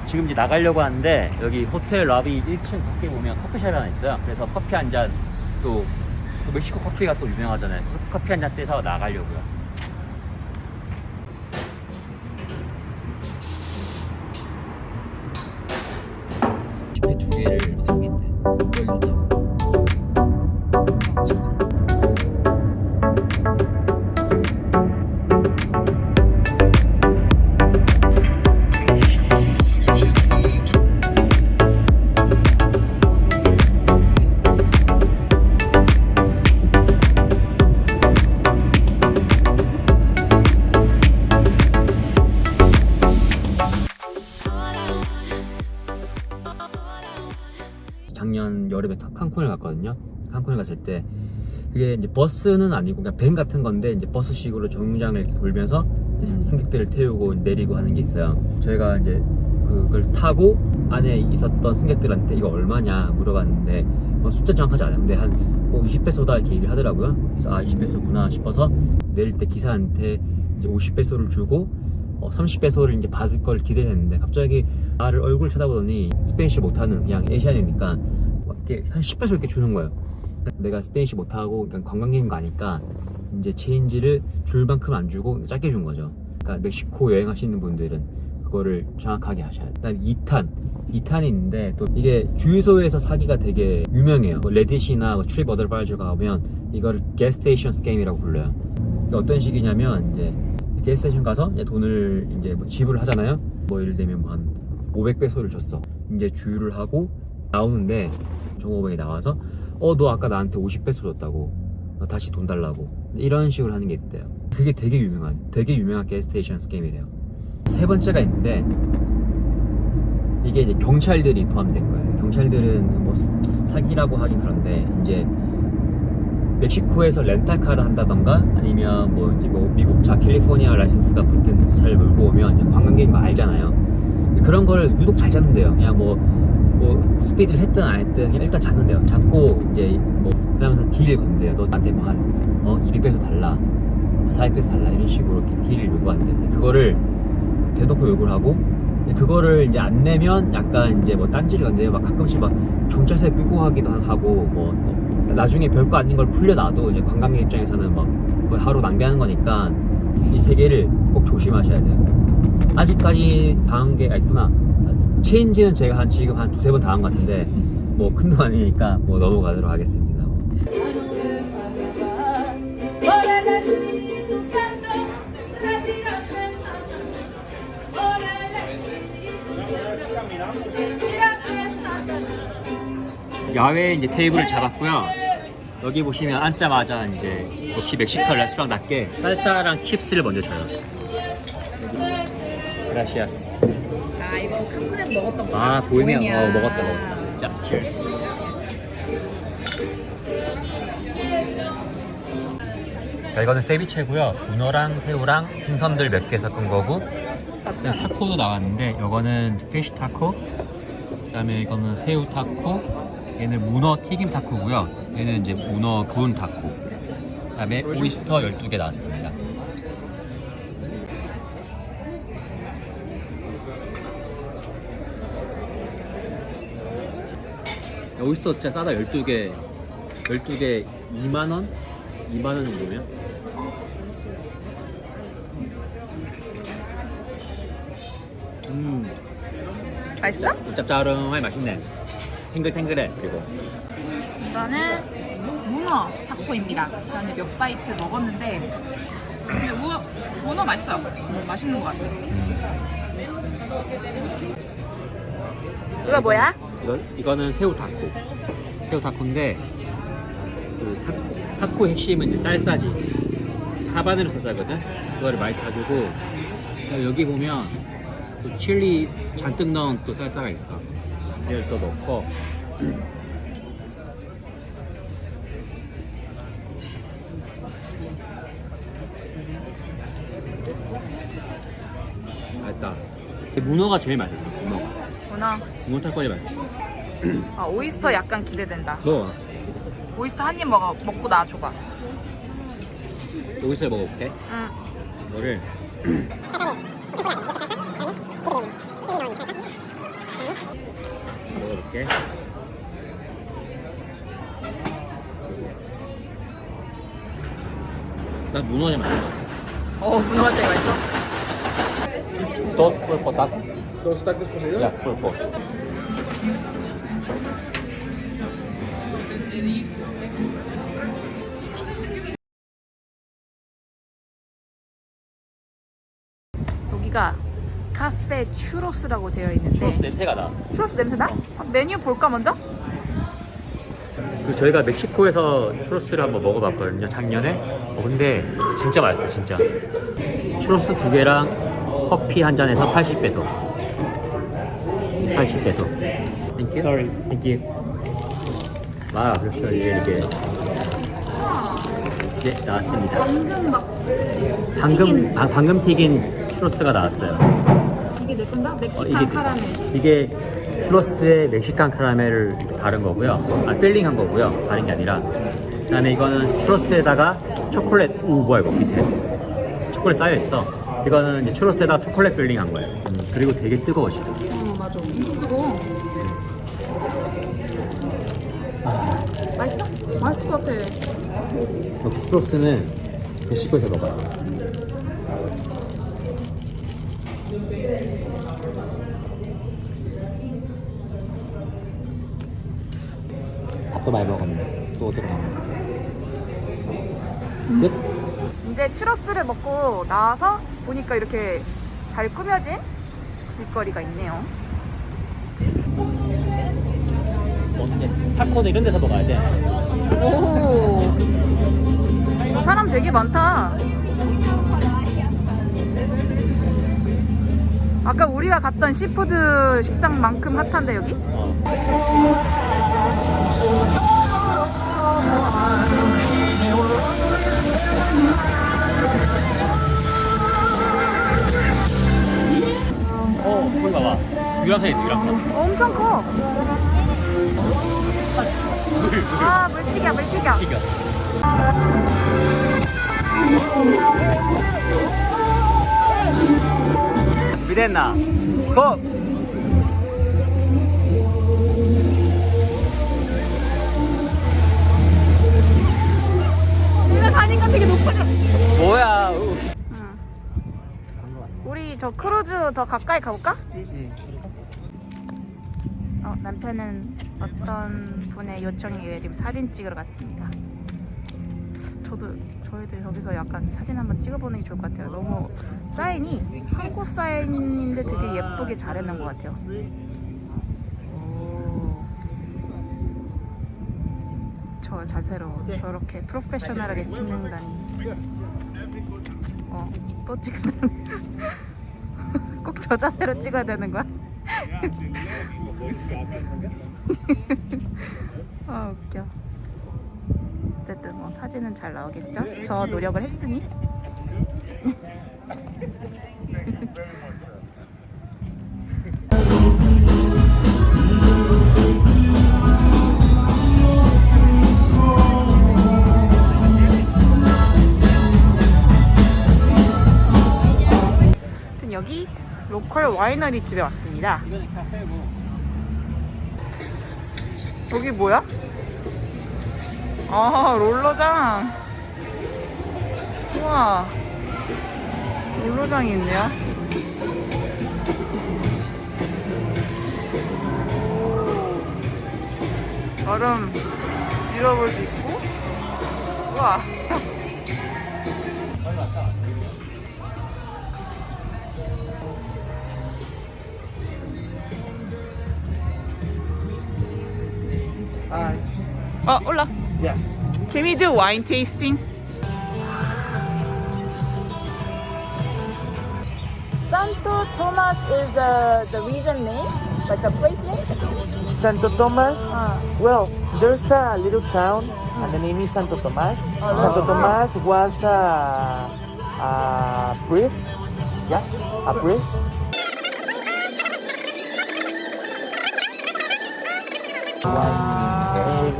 지금 이제 나가려고 하는데 여기 호텔 러비 1층 밖에 보면 커피숍이 하나 있어요. 그래서 커피 한 잔, 또 멕시코 커피가 또 유명하잖아요. 커피 한 잔 떼서 나가려고요. 집에 두 개를 막 사겠대. 여기 온다고. 작년 여름에 칸쿤을 갔거든요. 칸쿤을 갔을 때 그게 이제 버스는 아니고 그냥 밴 같은 건데 이제 버스식으로 정류장을 이렇게 돌면서 승객들을 태우고 내리고 하는 게 있어요. 저희가 이제 그걸 타고 안에 있었던 승객들한테 이거 얼마냐 물어봤는데 숫자 정확하지 않아요. 근데 한 20배소다 이렇게 얘기를 하더라고요. 그래서 20배소구나 싶어서 내릴 때 기사한테 이제 50배소를 주고 30배소를 이제 받을 걸 기대했는데 갑자기 나를 얼굴 쳐다보더니 스페인시 못하는 그냥 에이시안이니까 한 10배소 이렇게 주는 거예요. 내가 스페인시 못하고 그냥 관광객인 거 아니까 이제 체인지를 줄 만큼 안 주고 짧게 준 거죠. 그러니까 멕시코 여행하시는 분들은 그거를 정확하게 하셔야 돼요. 그다음에 2탄이 있는데 또 이게 주유소에서 사기가 되게 유명해요. 레딧이나 트립 어드바이저 가보면 이거를 게스테이션 스캠이라고 불러요. 어떤 식이냐면 이제 게스테이션 가서 이제 돈을 이제 지불을 하잖아요. 예를 들면 한 500배소를 줬어. 이제 주유를 하고 나오는데 종업원이 나와서 너 아까 나한테 50배소 줬다고, 너 다시 돈 달라고, 이런 식으로 하는 게 있대요. 그게 되게 유명한 게스테이션 스캠이래요. 세 번째가 있는데 이게 이제 경찰들이 포함된 거예요. 경찰들은 사기라고 하긴 그런데 이제 멕시코에서 렌탈카를 한다던가 아니면 미국 캘리포니아 라이센스가 붙은 차를 몰고 오면 이제 관광객인 거 알잖아요. 그런 걸 유독 잘 잡는데요. 그냥 스피드를 했든 안 했든 그냥 일단 잡는데요. 잡고 이제 그다음에서 딜을 건대요. 너 나한테 한 200배소 달라, 400배소 달라, 이런 식으로 이렇게 딜을 요구한대요. 그거를 대놓고 요구를 하고, 그거를 이제 안 내면 약간 이제 딴지를 건대요. 가끔씩 경찰서에 끌고 가기도 하고, 나중에 별거 아닌 걸 풀려놔도 이제 관광객 입장에서는 거의 하루 낭비하는 거니까 이 세 개를 꼭 조심하셔야 돼요. 아직까지 당한 게 있구나. 체인지는 제가 지금 한 두세 번 당한 것 같은데 큰 돈 아니니까 넘어가도록 하겠습니다. 야외에 이제 테이블을 잡았고요. 여기 보시면 앉자마자 이제 역시 멕시칸 레스토랑답게 살사랑 칩스를 먼저 줘요. 그라시아스. 이거 칸쿤에서 먹었던 거. 보이면 먹었다. 자, cheers. 자, 이거는 세비체고요. 문어랑 새우랑 생선들 몇 개 섞은 거고, 지금 타코도 나왔는데 이거는 피쉬 타코, 그다음에 이거는 새우 타코, 얘는 문어 튀김 타코고요. 얘는 이제 문어 구운 타코. 그다음에 오이스터 12개 나왔습니다. 오이스터 진짜 싸다. 12개 2만원? 2만원 정도면? 맛있어? 짭짤하게 맛있네. 탱글탱글해. 그리고 이거는 문어 타코입니다. 저는 몇 바이트 먹었는데 근데 문어 맛있어요. 맛있는 것 같아요. 이거 뭐야? 이거는 새우 타코. 새우 타코인데 타코의 핵심은 이제 쌀싸지. 하바네로 쌀싸거든. 그거를 많이 타주고, 여기 보면 또 칠리 잔뜩 넣은 또 쌀싸가 있어. 얘를 또 넣고, 맛있다. 문어가 제일 맛있어. 문어 탈거리 맛있어. 오이스터 약간 기대된다. 먹어. 오이스터 한 입 먹고 나 줘봐. 여기서 먹어볼게. 응. 이거를 먹어볼게. 난 문어에 맛있어. 문어 같은 거 맛있어? Dos pulpo taco. ¿Dos tacos poseídos? Ya, pulpo. 여기가 카페 추로스라고 되어 있는데 추로스 냄새가 나. 추로스 냄새 나? 메뉴 볼까 먼저? 그 저희가 멕시코에서 추로스를 한번 먹어봤거든요, 작년에. 근데 진짜 맛있어, 진짜. 추로스 2개랑 커피 한 잔에서 80페소. 80페소. Thank you. Sorry. Thank you. 와, 그랬어. 이게 나왔습니다. 방금 튀긴 추로스가 나왔어요. 이게 내 건가? 멕시칸 이게 카라멜. 이게 추로스에 멕시칸 카라멜을 바른 거고요. 필링한 거고요. 다른 게 아니라. 그다음에 이거는 추로스에다가 초콜릿. 뭐야 이거 밑에 초콜릿 쌓여 있어. 이거는 이제 추로스에다가 초콜릿 필링한 거예요. 그리고 되게 뜨거워 지금. 맞아. 이거 맛있어? 맛있을 것 같아. 역시 추로스는 멕시코에서 먹어요. 밥도 많이 먹었네. 또 들어가네. 끝? 이제 추로스를 먹고 나와서 보니까 이렇게 잘 꾸며진 길거리가 있네요. 타코는 이런 데서 먹어야 돼. 오, 사람 되게 많다. 아까 우리가 갔던 시푸드 식당만큼 핫한데 여기? 거기 봐봐. 유람선이 있어, 유람선. 엄청 커. 아, 물튀겨, 물튀겨. 튀겨. 준비됐나? 고! 우리가 가니까 되게 높아졌어. 뭐야? 우리 저 크루즈 더 가까이 가볼까? 남편은 어떤 분의 요청에 의해 지금 사진 찍으러 갔습니다. 저희도 여기서 약간 사진 한번 찍어보는 게 좋을 것 같아요. 너무 사인이 한국 사인인데 되게 예쁘게 잘 해놓은 것 같아요. 저 자세로 저렇게 프로페셔널하게 찍는다니. 또 찍는. 꼭 저 자세로 찍어야 되는 거야? 웃겨. 어쨌든 뭐 사진은 잘 나오겠죠? 저 노력을 했으니. 여기 로컬 와이너리 집에 왔습니다. 여기 뭐야? 롤러장. 우와, 롤러장이 있네요. 얼음 밀어볼 수 있고. 우와. 올라. Yeah. Can we do wine tasting? Santo Tomas is the region name, like the place name? Santo Tomas. Well, there's a little town, and the name is Santo Tomas. Santo Tomas was a priest. Yeah, a priest.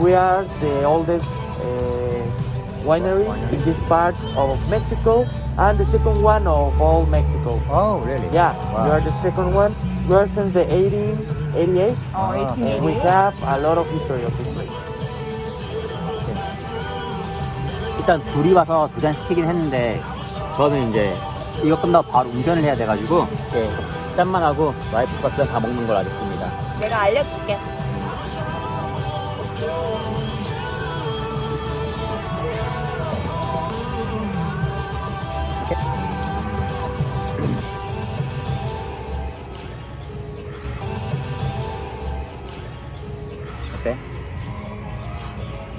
We are the oldest winery in this part of Mexico, and the second one of all Mexico. Oh, really? Yeah, we are the second one. We are since the 88. And we 1888. have a lot of history of this place. 일단 둘이 와서 두 잔 시키긴 했는데 저는 이제 이거 끝나고 바로 운전을 해야 돼가지고 짠만 하고 와이프가 그냥 다 먹는 걸 하겠습니다. 내가 알려줄게. 어때?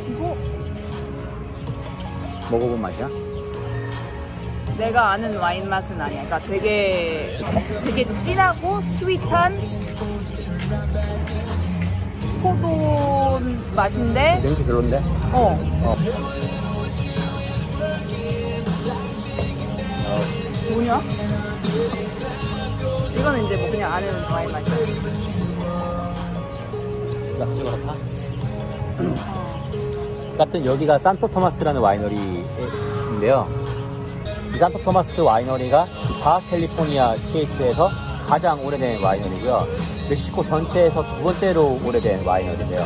이거 먹어본 맛이야? 내가 아는 와인 맛은 아니야. 그러니까 되게 진하고 스윗한 포도 맛인데, 냄새 별론데? 어. 뭐냐? 이거는 이제 뭐 그냥 아는 와인 맛이야. 나쁘지 그렇다. 같은 여기가 산토 토마스라는 와이너리인데요. 이 산토 토마스 와이너리가 바하 캘리포니아 스테이트에서 가장 오래된 와이너리고요. 멕시코 전체에서 두 번째로 오래된 와이너리인데요.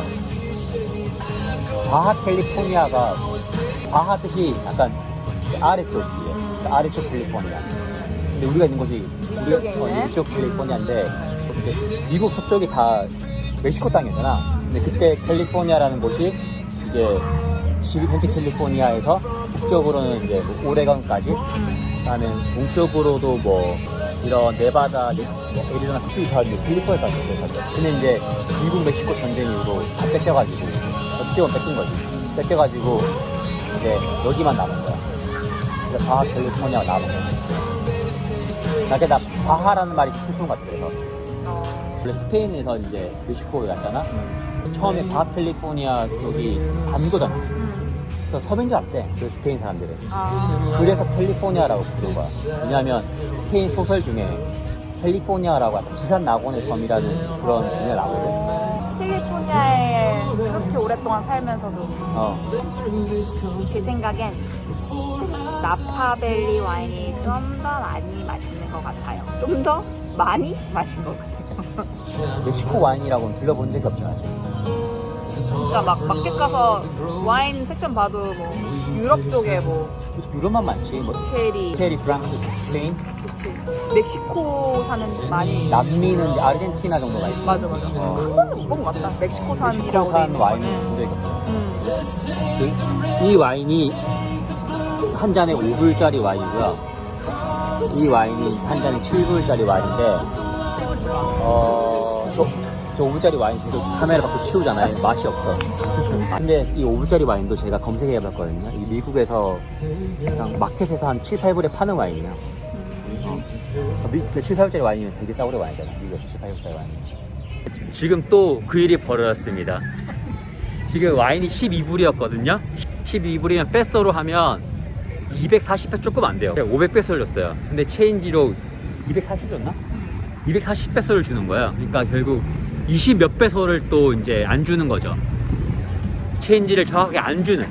바하 캘리포니아가 바하 뜻이 약간 아래쪽이에요. 아래쪽 캘리포니아. 근데 우리가 있는 곳이 위쪽에 있네. 위쪽 캘리포니아인데 미국 서쪽이 다 멕시코 땅이잖아. 근데 그때 캘리포니아라는 곳이 이제 지금 현재 캘리포니아에서 북쪽으로는 이제 뭐 오레건까지, 그다음에 동쪽으로도 뭐 이런 네바다, 뭐 애리조나 그쪽이 다 이제 캘리포니아까지 있어요. 근데 이제 미국 멕시코 전쟁 이후로 다 뺏겨가지고 어떻게 뺏긴 거지. 뺏겨가지고 이제 여기만 남은 거야. 그래서 바하 캘리포니아가 남은 거야. 나 바하라는 말이 슬픈 것 같아. 그래서 원래 스페인에서 이제 멕시코에 갔잖아. 처음에 바하 캘리포니아 쪽이 반도잖아. 그래서 섬인 줄 알았대. 그 스페인 사람들은. 그래서 캘리포니아라고 부른 거야. 왜냐하면 스페인 소설 중에 캘리포니아라고 약간 지산 낙원의 섬이라는 그런 의미가 나거든. 캘리포니아에 그렇게 오랫동안 살면서도 제 생각엔 나파밸리 와인이 좀 더 많이 맛있는 것 같아요. 좀 더 많이 마신 것 같아요. 멕시코 와인이라고는 들려본 적이 없잖아. 진짜 막 마켓 가서 와인 섹션 봐도 뭐 유럽 쪽에 뭐 유럽만 많지. 뭐 캐리, 프랑스, 스페인, 그치. 멕시코산은 많이 남미는 이제 아르헨티나 정도가 있고. 맞아. 한 번도 못 본 것 같다. 멕시코산이라고 돼 멕시코산 있는 와인은 거는. 본 적이 없어. 이 와인이 한 잔에 5불짜리 와인이고요. 이 와인이 한 잔에 7불짜리 와인인데, 저 5불짜리 와인 계속 카메라 밖에 치우잖아요. 맛이 없어. 근데 이 5불짜리 와인도 제가 검색해 봤거든요. 이 미국에서 그냥 마켓에서 한 7, 8불에 파는 와인이야. 7, 8불짜리 와인이면 되게 싸구려 와인이잖아. 미국에서 7, 8불짜리 와인. 지금 또 그 일이 벌어졌습니다. 지금 와인이 12불이었거든요. 12불이면 페소로 하면 240페소 조금 안 돼요. 500페소를 줬어요. 근데 체인지로 240 줬나? 240페소를 주는 거예요. 그러니까 결국 20 몇 페소를 또 이제 안 주는 거죠. 체인지를 정확하게 안 주는.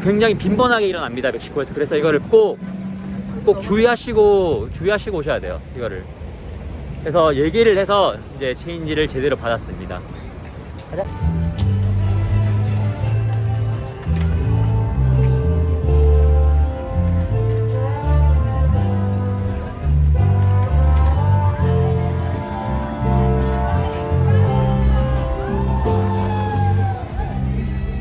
굉장히 빈번하게 일어납니다, 멕시코에서. 그래서 이거를 꼭 주의하시고 오셔야 돼요, 이거를. 그래서 얘기를 해서 이제 체인지를 제대로 받았습니다.